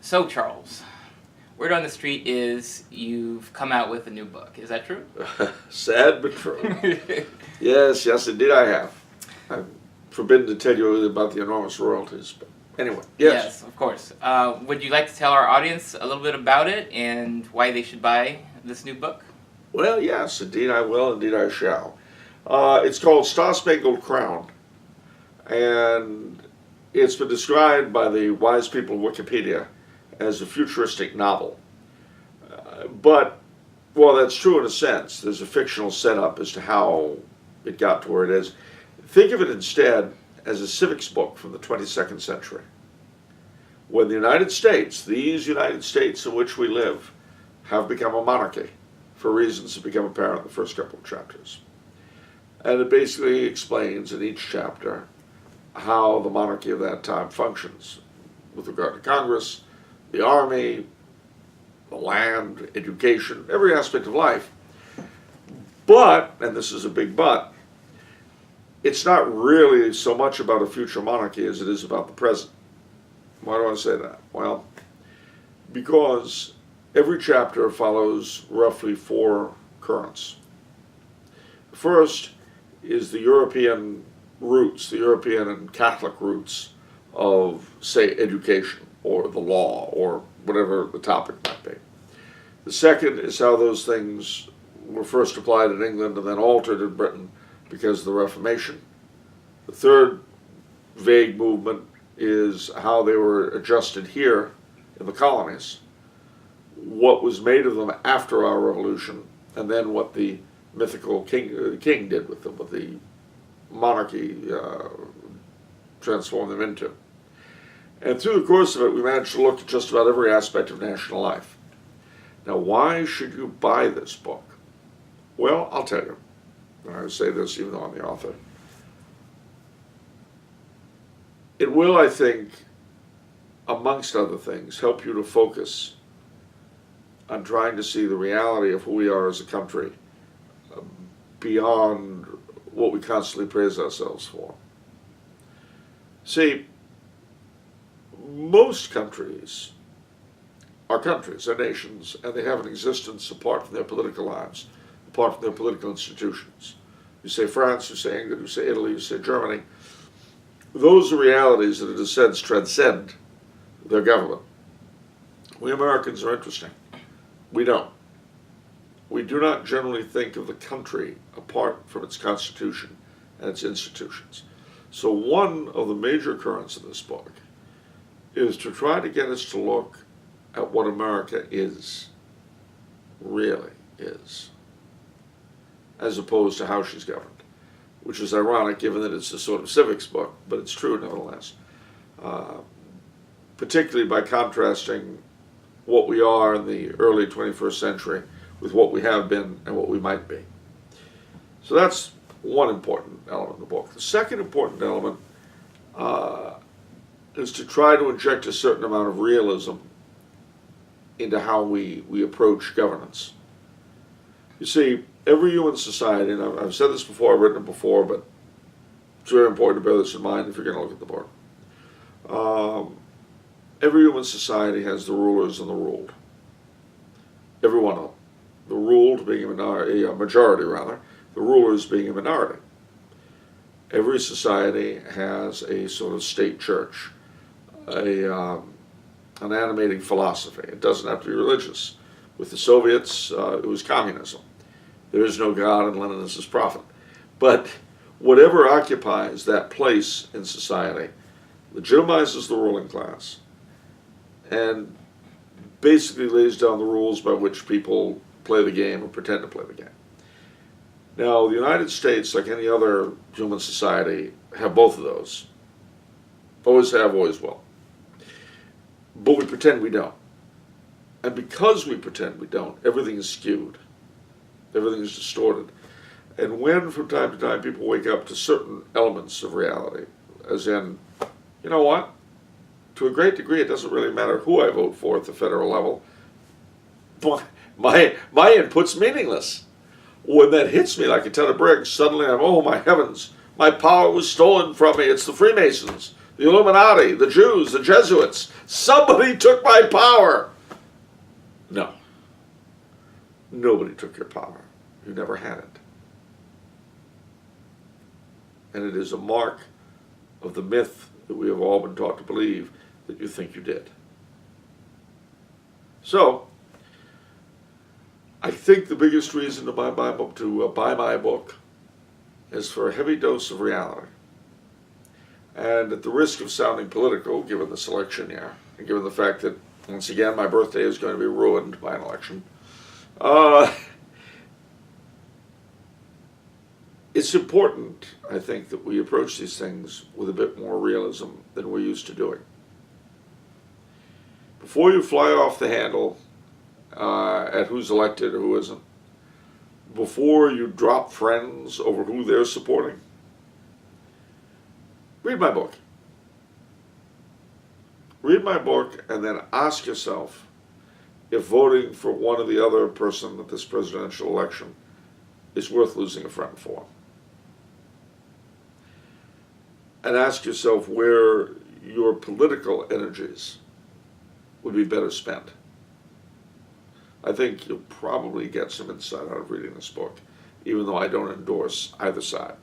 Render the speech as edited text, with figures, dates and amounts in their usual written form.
So, Charles, word on the street is you've come out with a new book. Is that true? Sad but true. Yes, indeed I have. I'm forbidden to tell you about the enormous royalties, but anyway, yes. Yes, of course. Would you like to tell our audience a little bit about it and why they should buy this new book? Well, yes, indeed I will, indeed I shall. It's called Star-Spangled Crown, and it's been described by the wise people of Wikipedia as a futuristic novel. But, well, that's true in a sense. There's a fictional setup as to how it got to where it is. Think of it instead as a civics book from the 22nd century. When the United States, these United States in which we live, have become a monarchy, for reasons that become apparent in the first couple of chapters. And it basically explains in each chapter how the monarchy of that time functions with regard to Congress, the army, the land, education, every aspect of life. But, and this is a big but, it's not really so much about a future monarchy as it is about the present. Why do I say that? Well, because every chapter follows roughly 4 currents. The first is the European roots, the European and Catholic roots of, say, education or the law or whatever the topic might be. The second is how those things were first applied in England and then altered in Britain because of the Reformation. The third vague movement is how they were adjusted here in the colonies, what was made of them after our revolution, and then what the mythical king did with them, what the monarchy transformed them into. And through the course of it, we managed to look at just about every aspect of national life. Now, why should you buy this book? Well, I'll tell you. And I say this even though I'm the author. It will, I think, amongst other things, help you to focus on trying to see the reality of who we are as a country beyond what we constantly praise ourselves for. See, most countries are nations, and they have an existence apart from their political lives, apart from their political institutions. You say France, you say England, you say Italy, you say Germany. Those are realities that in a sense transcend their government. We Americans are interesting. We don't. We do not generally think of the country apart from its constitution and its institutions. So one of the major currents of this book is to try to get us to look at what America is, really is, as opposed to how she's governed, which is ironic given that it's a sort of civics book, but it's true nevertheless, particularly by contrasting what we are in the early 21st century with what we have been and what we might be. So that's one important element of the book. The second important element is to try to inject a certain amount of realism into how we approach governance. You see, every human society, and I've said this before, I've written it before, but it's very important to bear this in mind if you're going to look at the book. Every human society has the rulers and the ruled. Every one of them. The ruled being a majority, the rulers being a minority. Every society has a sort of state church, an animating philosophy. It doesn't have to be religious. With the Soviets, it was communism. There is no God and Lenin is his prophet. But whatever occupies that place in society legitimizes the ruling class and basically lays down the rules by which people play the game or pretend to play the game. Now, the United States, like any other human society, have both of those. Always have, always will. But we pretend we don't. And because we pretend we don't, everything is skewed. Everything is distorted. And when, from time to time, people wake up to certain elements of reality, as in, you know what? To a great degree, it doesn't really matter who I vote for at the federal level. My input's meaningless. When that hits me like a ton of bricks, suddenly I'm, oh my heavens, my power was stolen from me. It's the Freemasons. the Illuminati, the Jews, the Jesuits. Somebody took my power. No. Nobody took your power. You never had it. And it is a mark of the myth that we have all been taught to believe that you think you did. So, I think the biggest reason to buy my book is for a heavy dose of reality. And at the risk of sounding political, given this election year, and given the fact that, once again, my birthday is going to be ruined by an election, it's important, I think, that we approach these things with a bit more realism than we're used to doing. Before you fly off the handle at who's elected or who isn't, before you drop friends over who they're supporting, read my book. Read my book and then ask yourself if voting for one or the other person at this presidential election is worth losing a friend for. And ask yourself where your political energies would be better spent. I think you'll probably get some insight out of reading this book, even though I don't endorse either side.